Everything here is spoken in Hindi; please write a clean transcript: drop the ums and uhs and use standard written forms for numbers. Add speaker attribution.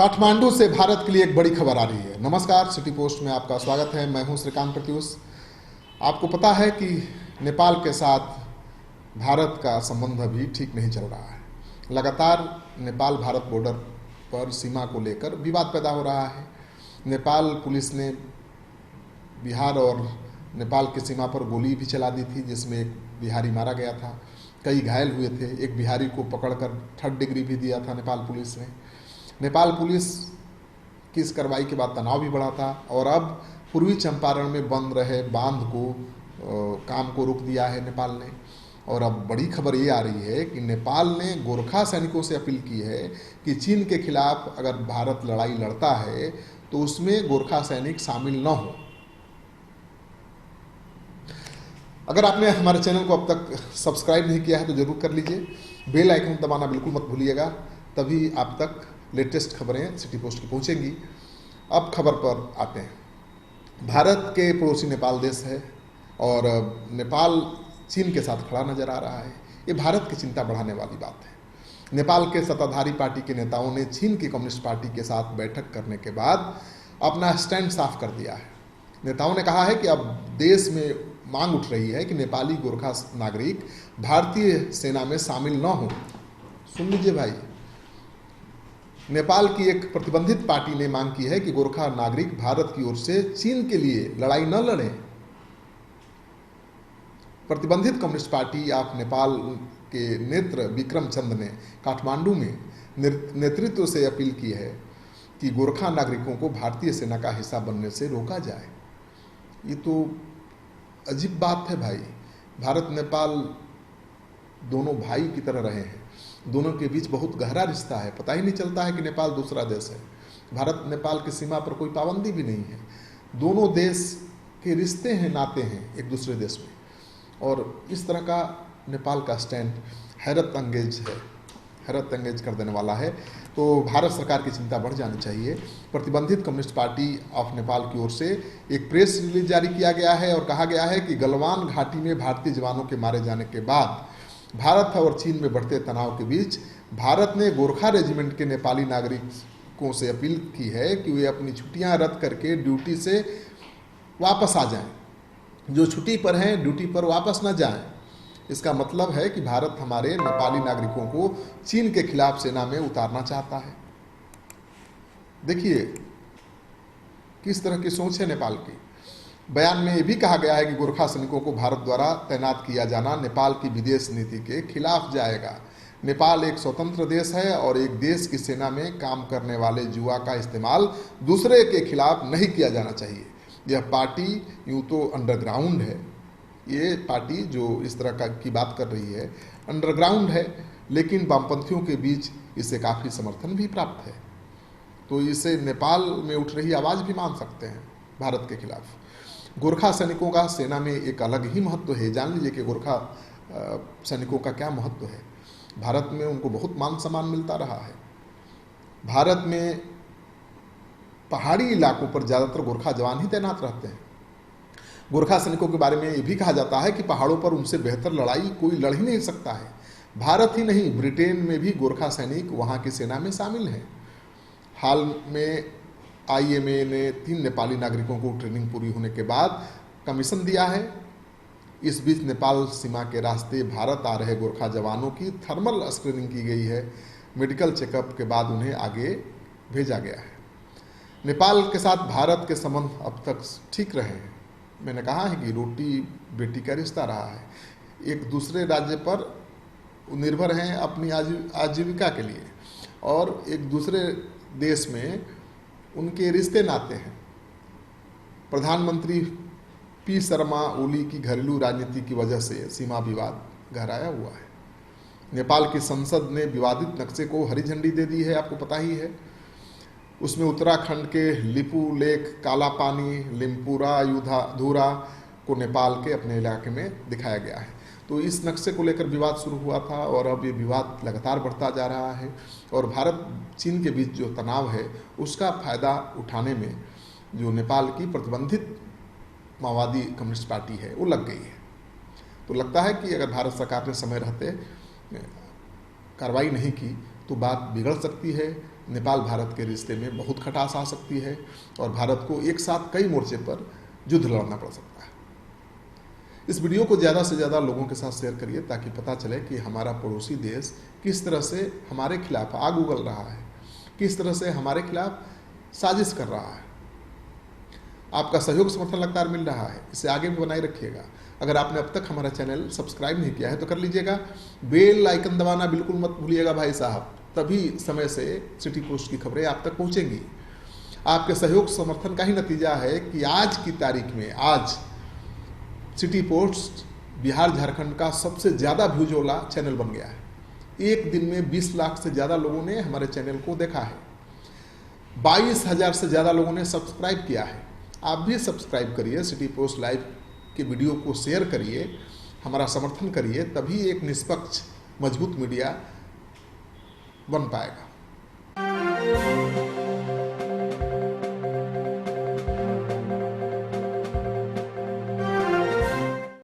Speaker 1: काठमांडू से भारत के लिए एक बड़ी खबर आ रही है। नमस्कार, सिटी पोस्ट में आपका स्वागत है। मैं हूं श्रीकांत प्रत्युष। आपको पता है कि नेपाल के साथ भारत का संबंध अभी ठीक नहीं चल रहा है। लगातार नेपाल भारत बॉर्डर पर सीमा को लेकर विवाद पैदा हो रहा है। नेपाल पुलिस ने बिहार और नेपाल की सीमा पर गोली भी चला दी थी, जिसमें एक बिहारी मारा गया था, कई घायल हुए थे। एक बिहारी को पकड़कर 3rd डिग्री भी दिया था नेपाल पुलिस ने। नेपाल पुलिस की इस कार्रवाई के बाद तनाव भी बढ़ा था और अब पूर्वी चंपारण में बन रहे बांध को काम को रोक दिया है नेपाल ने। और अब बड़ी खबर ये आ रही है कि नेपाल ने गोरखा सैनिकों से अपील की है कि चीन के खिलाफ अगर भारत लड़ाई लड़ता है तो उसमें गोरखा सैनिक शामिल न हो। अगर आपने हमारे चैनल को अब तक सब्सक्राइब नहीं किया है तो जरूर कर लीजिए। बेल आइकन दबाना बिल्कुल मत भूलिएगा, तभी आप तक लेटेस्ट खबरें सिटी पोस्ट की पहुंचेंगी। अब खबर पर आते हैं। भारत के पड़ोसी नेपाल देश है और नेपाल चीन के साथ खड़ा नजर आ रहा है। ये भारत की चिंता बढ़ाने वाली बात है। नेपाल के सत्ताधारी पार्टी के नेताओं ने चीन की कम्युनिस्ट पार्टी के साथ बैठक करने के बाद अपना स्टैंड साफ कर दिया है। नेताओं ने कहा है कि अब देश में मांग उठ रही है कि नेपाली गोरखा नागरिक भारतीय सेना में शामिल न हो। सुन लीजिए भाई, नेपाल की एक प्रतिबंधित पार्टी ने मांग की है कि गोरखा नागरिक भारत की ओर से चीन के लिए लड़ाई न लड़ें। प्रतिबंधित कम्युनिस्ट पार्टी ऑफ नेपाल के नेत्र विक्रम चंद ने काठमांडू में नेतृत्व से अपील की है कि गोरखा नागरिकों को भारतीय सेना का हिस्सा बनने से रोका जाए। ये तो अजीब बात है भाई। भारत नेपाल दोनों भाई की तरह रहे हैं, दोनों के बीच बहुत गहरा रिश्ता है। पता ही नहीं चलता है कि नेपाल दूसरा देश है। भारत नेपाल की सीमा पर कोई पाबंदी भी नहीं है। दोनों देश के रिश्ते हैं, नाते हैं एक दूसरे देश में। और इस तरह का नेपाल का स्टैंड हैरत अंगेज कर देने वाला है। तो भारत सरकार की चिंता बढ़ जानी चाहिए। प्रतिबंधित कम्युनिस्ट पार्टी ऑफ नेपाल की ओर से एक प्रेस रिलीज जारी किया गया है और कहा गया है कि गलवान घाटी में भारतीय जवानों के मारे जाने के बाद भारत और चीन में बढ़ते तनाव के बीच भारत ने गोरखा रेजिमेंट के नेपाली नागरिकों से अपील की है कि वे अपनी छुट्टियां रद्द करके ड्यूटी से वापस आ जाएं। जो छुट्टी पर हैं ड्यूटी पर वापस न जाएं। इसका मतलब है कि भारत हमारे नेपाली नागरिकों को चीन के खिलाफ सेना में उतारना चाहता है। देखिए किस तरह की सोच है नेपाल की। बयान में यह भी कहा गया है कि गोरखा सैनिकों को भारत द्वारा तैनात किया जाना नेपाल की विदेश नीति के खिलाफ जाएगा। नेपाल एक स्वतंत्र देश है और एक देश की सेना में काम करने वाले युवा का इस्तेमाल दूसरे के खिलाफ नहीं किया जाना चाहिए। यह पार्टी यूं तो अंडरग्राउंड है, ये पार्टी जो इस तरह की बात कर रही है अंडरग्राउंड है, लेकिन वामपंथियों के बीच इसे काफ़ी समर्थन भी प्राप्त है। तो इसे नेपाल में उठ रही आवाज़ भी मान सकते हैं भारत के खिलाफ। गोरखा सैनिकों का सेना में एक अलग ही महत्व है। जान लीजिए कि गोरखा सैनिकों का क्या महत्व है। भारत में उनको बहुत मान सम्मान मिलता रहा है। भारत में पहाड़ी इलाकों पर ज़्यादातर गोरखा जवान ही तैनात रहते हैं। गोरखा सैनिकों के बारे में ये भी कहा जाता है कि पहाड़ों पर उनसे बेहतर लड़ाई कोई लड़ ही नहीं सकता है। भारत ही नहीं, ब्रिटेन में भी गोरखा सैनिक वहाँ की सेना में शामिल हैं। हाल में IMA ने 3 नेपाली नागरिकों को ट्रेनिंग पूरी होने के बाद कमीशन दिया है। इस बीच नेपाल सीमा के रास्ते भारत आ रहे गोरखा जवानों की थर्मल स्क्रीनिंग की गई है। मेडिकल चेकअप के बाद उन्हें आगे भेजा गया है। नेपाल के साथ भारत के संबंध अब तक ठीक रहे हैं। मैंने कहा है कि रोटी बेटी का रिश्ता रहा है। एक दूसरे राज्य पर निर्भर हैं अपनी आजीविका के लिए और एक दूसरे देश में उनके रिश्ते नाते हैं। प्रधानमंत्री P शर्मा ओली की घरेलू राजनीति की वजह से सीमा विवाद गहराया हुआ है। नेपाल की संसद ने विवादित नक्शे को हरी झंडी दे दी है, आपको पता ही है। उसमें उत्तराखंड के लिपू लेक, काला पानी, लिमपुरा, धूरा को नेपाल के अपने इलाके में दिखाया गया है। तो इस नक्शे को लेकर विवाद शुरू हुआ था और अब ये विवाद लगातार बढ़ता जा रहा है और भारत चीन के बीच जो तनाव है उसका फायदा उठाने में जो नेपाल की प्रतिबंधित माओवादी कम्युनिस्ट पार्टी है वो लग गई है। तो लगता है कि अगर भारत सरकार ने समय रहते कार्रवाई नहीं की तो बात बिगड़ सकती है। नेपाल भारत के रिश्ते में बहुत खटास आ सकती है और भारत को एक साथ कई मोर्चे पर युद्ध लड़ना पड़ सकता है। इस वीडियो को ज़्यादा से ज़्यादा लोगों के साथ शेयर करिए ताकि पता चले कि हमारा पड़ोसी देश किस तरह से हमारे खिलाफ आग उगल रहा है, किस तरह से हमारे खिलाफ साजिश कर रहा है। आपका सहयोग समर्थन लगातार मिल रहा है, इसे आगे भी बनाए रखिएगा। अगर आपने अब तक हमारा चैनल सब्सक्राइब नहीं किया है तो कर लीजिएगा। बेल आइकन दबाना बिल्कुल मत भूलिएगा भाई साहब, तभी समय से सिटी पोस्ट की खबरें आप तक पहुंचेंगी। आपके सहयोग समर्थन का ही नतीजा है कि आज की तारीख में आज सिटी पोस्ट बिहार झारखंड का सबसे ज़्यादा व्यूज वाला चैनल बन गया है। एक दिन में 20 लाख से ज़्यादा लोगों ने हमारे चैनल को देखा है, 22,000 से ज़्यादा लोगों ने सब्सक्राइब किया है। आप भी सब्सक्राइब करिए, सिटी पोस्ट लाइव के वीडियो को शेयर करिए, हमारा समर्थन करिए, तभी एक निष्पक्ष मजबूत मीडिया बन पाएगा।